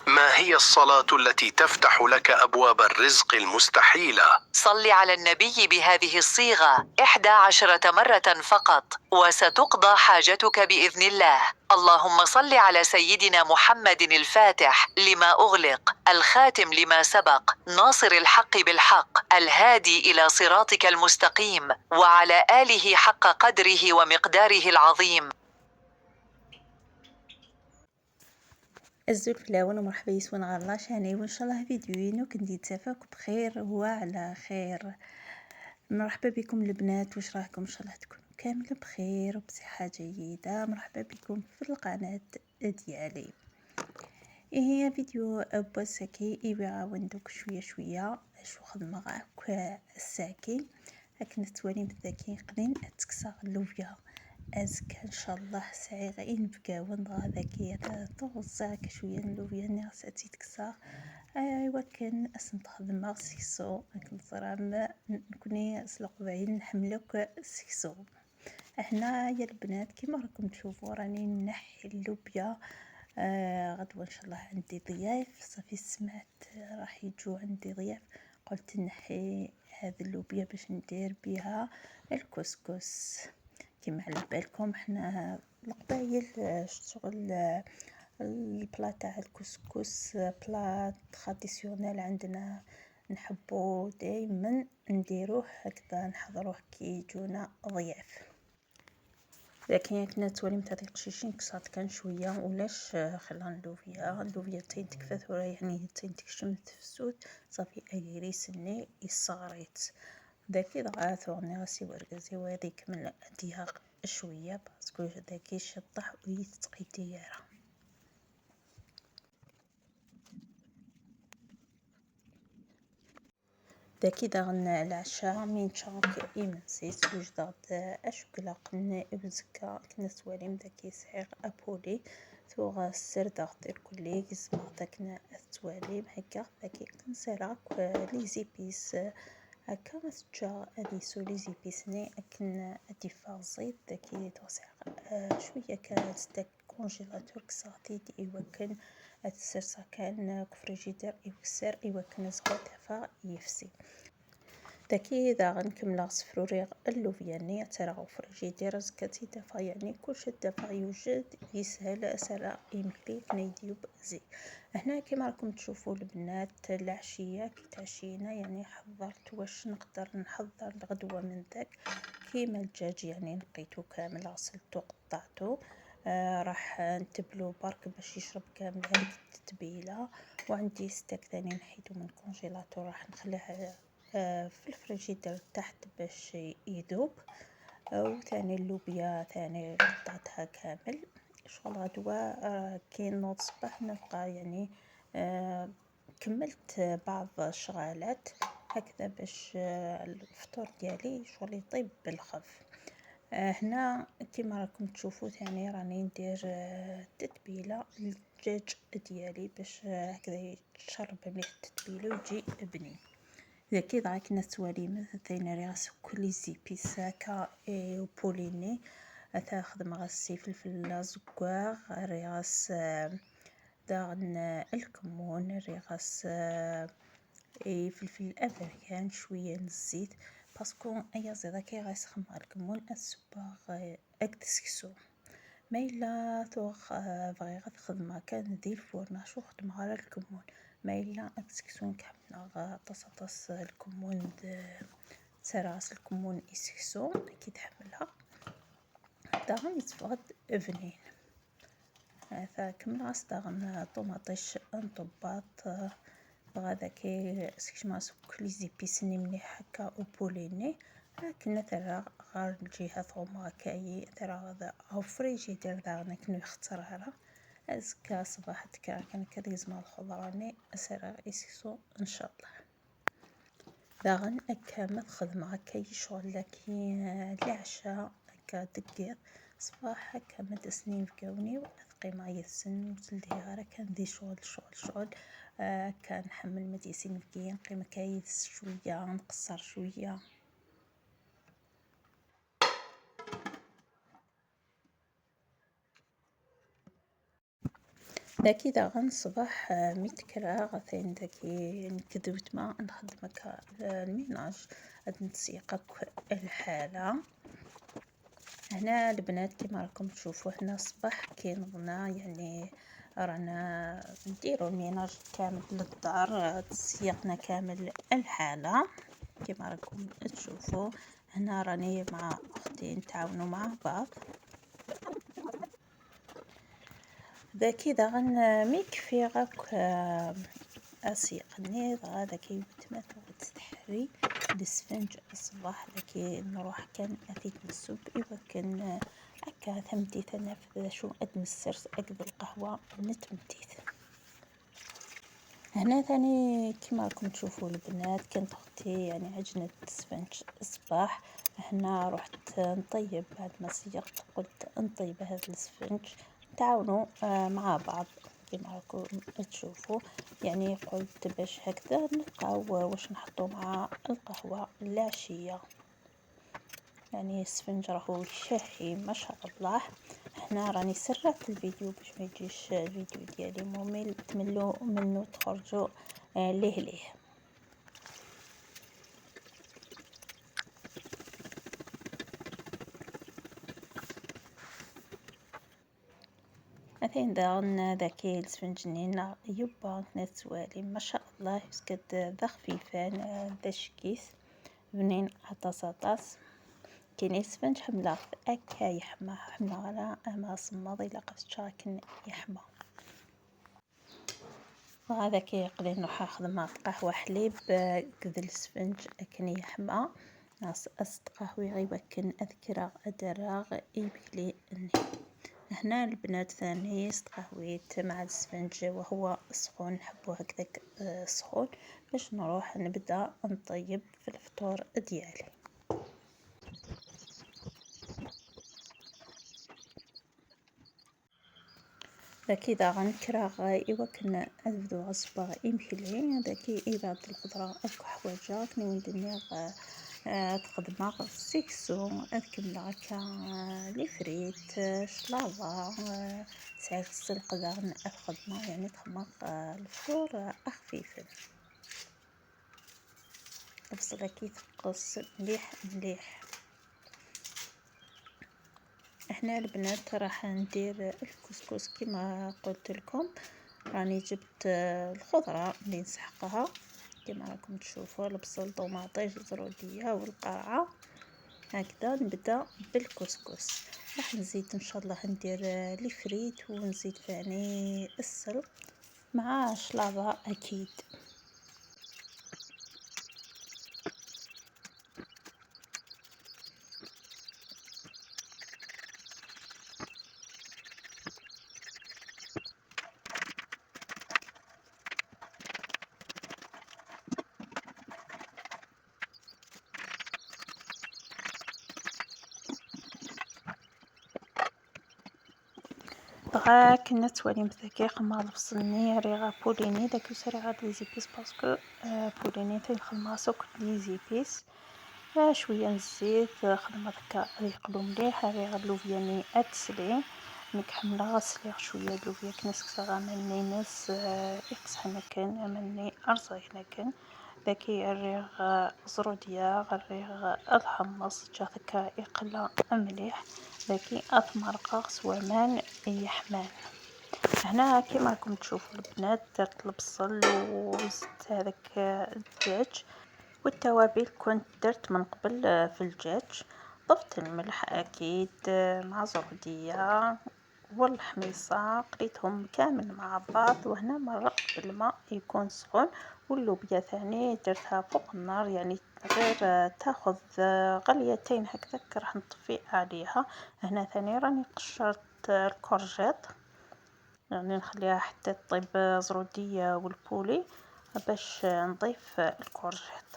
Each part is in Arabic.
ما هي الصلاة التي تفتح لك أبواب الرزق المستحيلة؟ صل على النبي بهذه الصيغة 11 مرة فقط، وستقضى حاجتك بإذن الله. اللهم صل على سيدنا محمد الفاتح لما أغلق، الخاتم لما سبق، ناصر الحق بالحق، الهادي إلى صراطك المستقيم، وعلى آله حق قدره ومقداره العظيم. الزول في الاول ومرحبا يسون غالا شاني وان شاء الله فيديوين وكنتي تسافاكم بخير وعلى خير. مرحبا بكم البنات، واش راكم؟ ان شاء الله تكونوا كامل بخير وبصحه جيده. مرحبا بكم في القناه ديالي. هي فيديو بوسكي يعاوندوك شويه شويه شو خدمه غاك الساكي لكن توالي مذاكين قلين تكسر اللوفيا ازكى ان شاء الله سعي غير نبقاو هذاكي توزعك شويه اللوفيا ناس تكسر. ايوا كان اسنت خدمه سيسو كنصرام نكوني سلق بعين نحملك سيسو. احنا يا البنات كيما راكم تشوفوا راني نحي اللوبيا. غدوه ان شاء الله عندي ضياف، صافي سمعت راح يجوا عندي ضياف، قلت نحي هذه اللوبيا باش ندير بها الكسكس. كيما على بالكم احنا القبايل شغل البلا تاع الكسكس بلا تراديسيونيل عندنا، نحبو دائما نديروه هكذا نحضروه كي يجونا ضياف. لكن كنا تولي متاع قشيشين كسات كان شويه ولاش خلان اللوفيا تين تكفث ولا يعني تين تكشمت في السود صافي ايري سني يصاريت داكي ضغا ثورني غاسي ورقزي وهذيك من دياق شويه باسكو داكي شطح ويتقي ديارها. داكي داغن العشاء من شاك إمنسيس وجداد أشكلا قلنا إبزكا كنا سواليم داكي سعير أبولي ثوغا السر داغتير كلي قزما داكنا السواليم هكا داكي كنسراك ليزيبيس هكا مسجا أديسو ليزيبيسني أكن أديفا زيت داكي توسع شوية كانت داك كونجيلاتور كساتي إيوكن أتسرسا كان كفريجيدير إيوكسر إيوكن زغوت فا يفسي داكي إذا غنكمل صفروري اللوفياني ترى فريجيدير زكاتي دفا يعني كلشي دفا يوجد يسهل سرا يمكلي نيديو بزي. هنا كيما راكم تشوفوا البنات العشيه كي تعشينا يعني حضرت واش نقدر نحضر الغدوه من داك كيما الدجاج يعني نقيتو كامل غسلتو قطعتو راح نتبلو برك باش يشرب كامل هذيك التتبيله. وعندي ستيك ثاني نحيدو من الكونجيلاتور راح نخليه في الفريجيدير تحت باش يذوب. وثاني اللوبيا ثاني قطعتها كامل شغل غدوة كي نوض صباح نبقى يعني كملت بعض الشغالات هكذا باش الفطور ديالي شغل يطيب بالخف. هنا كيما راكم تشوفوا ثاني راني ندير تتبيله للدجاج ديالي باش هكذا يتشرب مليح التتبيله ويجي بنين. إذا كي ضاعك نسوالي مثلا رياس كل زيبيس هكا وبوليني تاخذ مغسي فلفل زكواغ رياس داغن الكمون رياس فلفل افريان شويه الزيت باسكو ايا زيدا كي غيسخن مع الكمون السباغ اكتسكسو ما الا ثوغ بغي غتخدم كان دير الفرن شو خدم على الكمون ما الا اكسكسون كحمنا طاس الكمون سراس الكمون يسكسو كي تحملها داغن يتفقد فنين هذا كمل غاس داغن طوماطيش نطباط بغا كي سكشماس كل زيبيسني مليح هكا وبوليني لكن ترى غير الجهة ثوما كاي ترى هذا او فريجيدير داغن كنو يختارها أزكى صباح تكرا كان كريز مع الخضراني أسرع إسيسو إن شاء الله. داغن أكمل خدمة كي شغل لكي العشاء أكا دقيق صباح أكمل تسنين فكوني وأثقي معي السن وتلديها كان دي شغل كان حمل مديسين فكين قيمة كايس شوية نقصر شوية. داكي داغن الصباح ميتكرا غثين داكي نكذبت ما نخدمك الميناج هاد نتسيقك الحالة. هنا البنات كما راكم تشوفوا هنا الصباح كي نضنا يعني رانا نديرو الميناج كامل للدار، تسيقنا كامل الحالة كما راكم تشوفوا. هنا راني مع اختي نتعاونوا مع بعض. ذاكي داغن ميكفي غاك اسيقني هذا كي تمات تستحري السفنج الصباح لكي نروح كان اثيت بالسوق ايوا كان هكا ثمتي تنفذ شو ادم السرس اقد القهوة نتمتيت. هنا ثاني كما راكم تشوفوا البنات كانت اختي يعني عجنت السفنج الصباح. هنا رحت نطيب بعد ما سيقت قلت نطيب هذا السفنج تعاونوا مع بعض كما راكم تشوفوا. يعني قلت باش هكذا نلقاو واش نحطو مع القهوة العشية. يعني السفنج راهو شهي ما شاء الله. هنا راني سرعت الفيديو باش ما يجيش الفيديو ديالي ممل تملوا منه تخرجوا ليه. مثلا داغن ذاكي السفنجنين يبا نتوالي ما شاء الله يسكت ذا خفيفان ذا شكيس بنين عطاس كاين السفنج حملة اكا يحمى حملة على ما صماضي لقد شاكن يحمى. وهذا كي يقدر نروح اخذ مع قهوة حليب كذا السفنج كان يحمى ناس أست قهوة غيبة كان أذكره أدراغ إيبيلي إني. هنا البنات ثاني استقهويت مع السفنج وهو سخون نحبو هكذاك سخون باش نروح نبدأ نطيب في الفطور ديالي. ذاكي داغن كراغ إيوا كنا أبدو غصبة إمهلي ذاكي إيباد الخضرة أكو حواجة كنا ندنيا تقدمها السكسو أذكر كا لي فريت شلاضة ساعات السلق داغن الخدمة يعني تخمق الفطور خفيف. البصلة كي تقص مليح. احنا البنات راح ندير الكسكس كما قلت لكم. راني جبت الخضرة اللي نسحقها كما راكم تشوفوا البصل طوماطيش زرودية والقرعة. هكذا نبدا بالكسكس. راح نزيد ان شاء الله ندير لي فريت ونزيد ثاني السلق مع شلاضة اكيد. بغا كنا توالي مثاكي مع البصلني ريغا بوليني داك سرعة لي زيبيس باسكو بوليني تنخلصو كل لي زيبيس. شويه نزيد خدمه دكا يقلو مليح ريغا اللوفياني اتسلي ميك حمله غسلي شويه اللوفيا كناس كسا مني ناس يقصح كان مني ارزاينا كان ذاكي الريغ زروديا الريغ الحمص جاثكا يقلا مليح ذاكي اثمر سوامان يحمان. هنا كيما راكم تشوفوا البنات درت البصل وزدت هذاك الدجاج والتوابل كنت درت من قبل في الدجاج. ضفت الملح اكيد مع زردية والحميصة قليتهم كامل مع بعض. وهنا مرقت بالماء يكون سخون واللوبيا ثاني درتها فوق النار يعني غير تاخذ غليتين هكذاك راح نطفي عليها. هنا ثاني راني قشرت الكورجيت يعني نخليها حتى تطيب زرودية والبولي باش نضيف الكورجيت.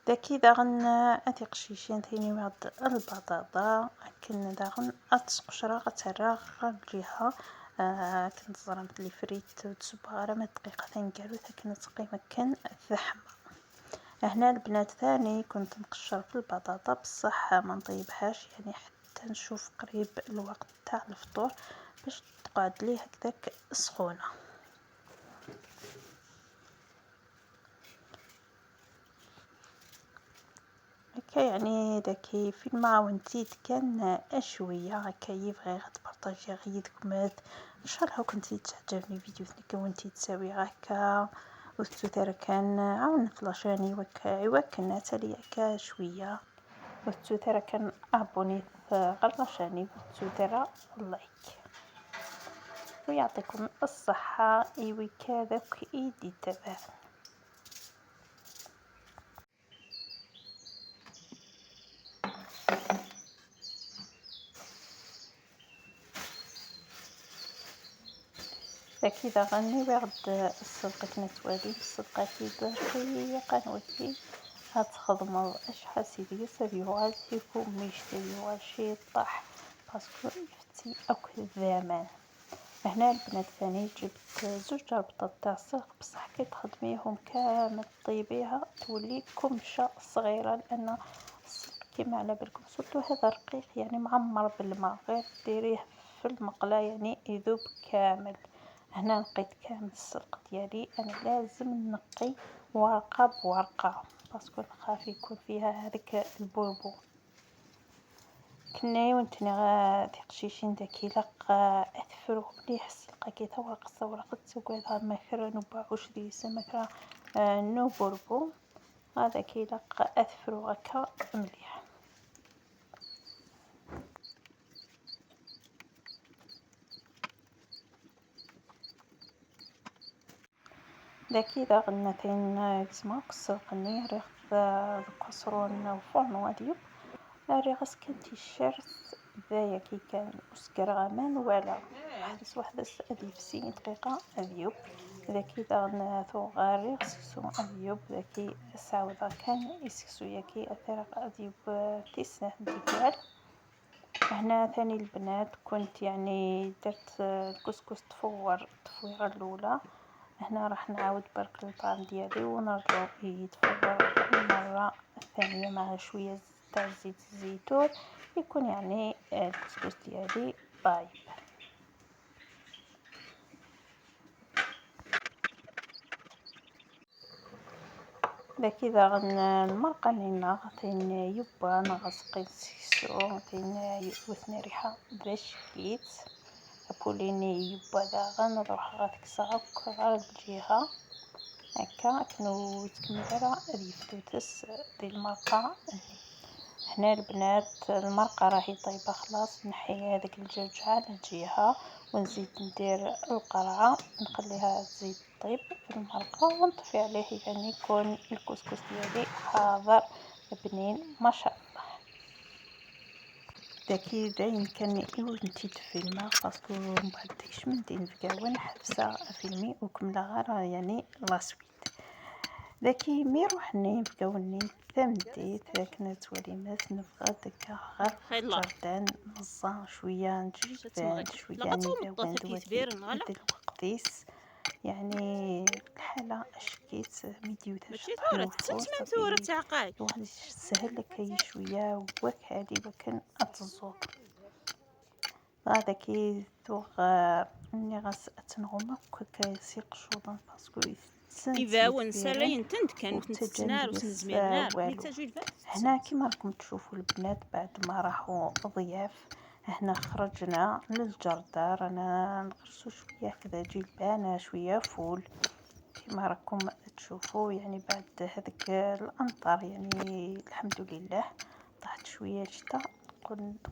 ذاكي داغن اثق شيشين ثاني مع البطاطا كنا داغن اتسقشرا غتراغ الجهه كنت زرمت لي فريت تصبغ ما دقيقه ثاني قالوا كانت قيمه كان الزحمه. هنا البنات ثاني كنت نقشر في البطاطا بصح ما نطيبهاش يعني حتى نشوف قريب الوقت تاع الفطور باش تقعد ليه هكذاك سخونة. هكا يعني داكي فين ما عاونتي كان شويه هكا يبغي غتبارطاجي غير الدكمات ان شاء الله كنتي تعجبني فيديو كنتي تساوي هكا وستو كان عاون فلاشاني وكا كنا تالي هكا شويه وستو كان ابوني غلاشاني وستو لايك ويعطيكم الصحه ايوي كذاك ايدي تبع. أكيد غني بعد الصدقة نتوالي الصدقة كي قنوتي هتخدمو أشحال سيدي سبيوغال فيكم ميشتريوغال شي طاح باسكو يفتي أوك الزمان. هنا البنات ثاني جبت زوج ربطات تاع الصاغ بصح كي تخدميهم كامل طيبيها تولي كمشة صغيرة لأن الصدق كيما على بالكم سورتو هذا رقيق يعني معمر بالماء غير ديريه في المقلاة يعني يذوب كامل. هنا لقيت كامل السلق ديالي انا لازم نقي ورقه بورقه باسكو نخاف يكون فيها هذاك البربو. كنا ونتني غادي قشيشين داك لق اثفرو مليح السلقه كي ورقه ورقه تقعدها ماكرا نباعوش دي سمكه نو بربو هذا كي لق اثفرو هكا مليح. داكي دا غنتين جسمك السلقني ريخ الكسرون وفرن وديب ريغس كنتي الشرس ذايا كي كان أسكر غمان ولا واحدة أديب 60 دقيقة أذيب ذاكي دا ثوغ ريغس سو أذيب ذاكي ساوذا كان يسكسو ياكي أثر أذيب 9 دقائق. هنا ثاني البنات كنت يعني درت الكسكس تفويرة الأولى. هنا راح نعاود برك الطعم ديالي ونرجعو يتفور المرة الثانية مع شوية تاع زيت الزيتون يكون يعني الكسكس ديالي طايب. داك إذا غن المرقة نينا غتين يبا نغسقي سيسو غتين يوثني ريحة باش كيت أبوليني يبا داغن نروح غتكسعك غير الجهة هكا كنو تكمل ريفتوتس ديال المرقة. هنا البنات المرقة راهي طيبة خلاص نحي هذاك الدجاج على الجهة ونزيد ندير القرعة نخليها تزيد طيب في المرقة ونطفي عليه يعني يكون الكسكس ديالي حاضر بنين ما شاء الله. داكي داين كان نتي في الماء باسكو من بعد داكش من دين فكاون حبسه فيلمي وكمله غير يعني لاسويت داكي مي روحني نبقاوني تمديت لكن توليمات نبغى دكا غير جردان نزا شويه نجي بان شويه نبان دواتي الوقتيس يعني الحالة اشكيت فيديو تاع صورة تعقاي وهذا سهل لك اي شويه وكالي وكان اتزور هذا كي توغ اني غاس اتنغم كيسيق شوطن باسكو إذا ونسالي ينتند كانوا تنتسنار وسنزميرنار هنا كيما راكم تشوفوا البنات بعد ما راحوا ضياف هنا خرجنا للجردار انا نغرسو شويه كذا جلبانه شويه فول كيما راكم تشوفوا يعني بعد هذاك الامطار يعني الحمد لله طاحت شويه شتا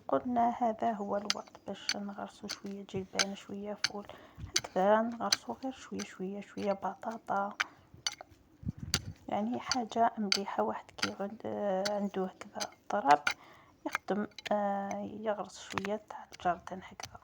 قلنا هذا هو الوقت باش نغرسو شويه جلبانه شويه فول هكذا نغرسو غير شويه شويه بطاطا يعني حاجه مليحه. واحد كي عنده هكذا طراب يخدم يغرس شويه تاع الجردان هكذا.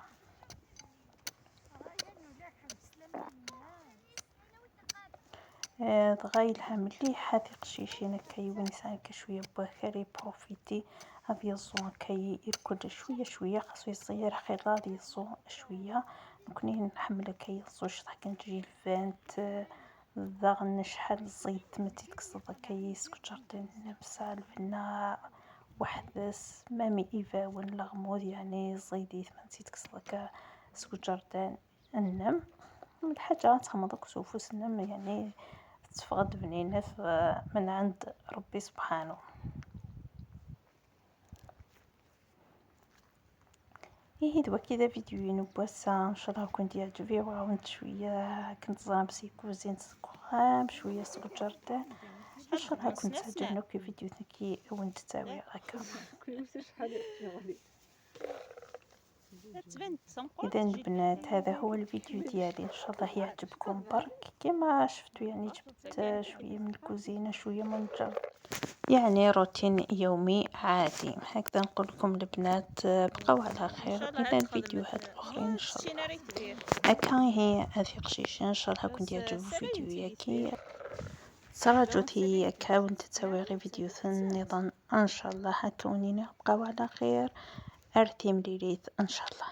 تغايلها مليح هذه قشيشين كي ونسان كشويه بوكري بروفيتي هذه الزون كي يركض شويه خاصو يصير خلال يصو شويه نكوني نحمل كي يصوش حتى تجي الفانت ذا شحال الزيت ما تكسد كي سكجرتين نفسها الفنا واحد مامي ايفا ونلغمود يعني زيديت ما تكسد سكوجردان النم الحاجة تخمضك سوفوس النم يعني تفقد بنينة من عند ربي سبحانه. ايه دابا كذا فيديوين بواسا ان شاء الله كنت يعجبي وعاونت شويه كنت زرا بسيكوزين سكوام شويه سكوجردان ان شاء الله كنت عجبناك فيديو كي وانت تساوي هكا. اذا البنات هذا هو الفيديو ديالي ان شاء الله يعجبكم برك كما شفتوا يعني جبت شويه من الكوزينه شويه من الجو يعني روتين يومي عادي هكذا نقول لكم البنات بقوا على خير الى الفيديوهات الاخرين ان شاء الله. هكا هي هذه قشيشه ان شاء الله كنت يعجبوا الفيديو ياكي تراجعت هي هكا وانت تسوي غير فيديو النظام ان شاء الله هكونينا بقوا على خير ارتيم ليليت ان شاء الله.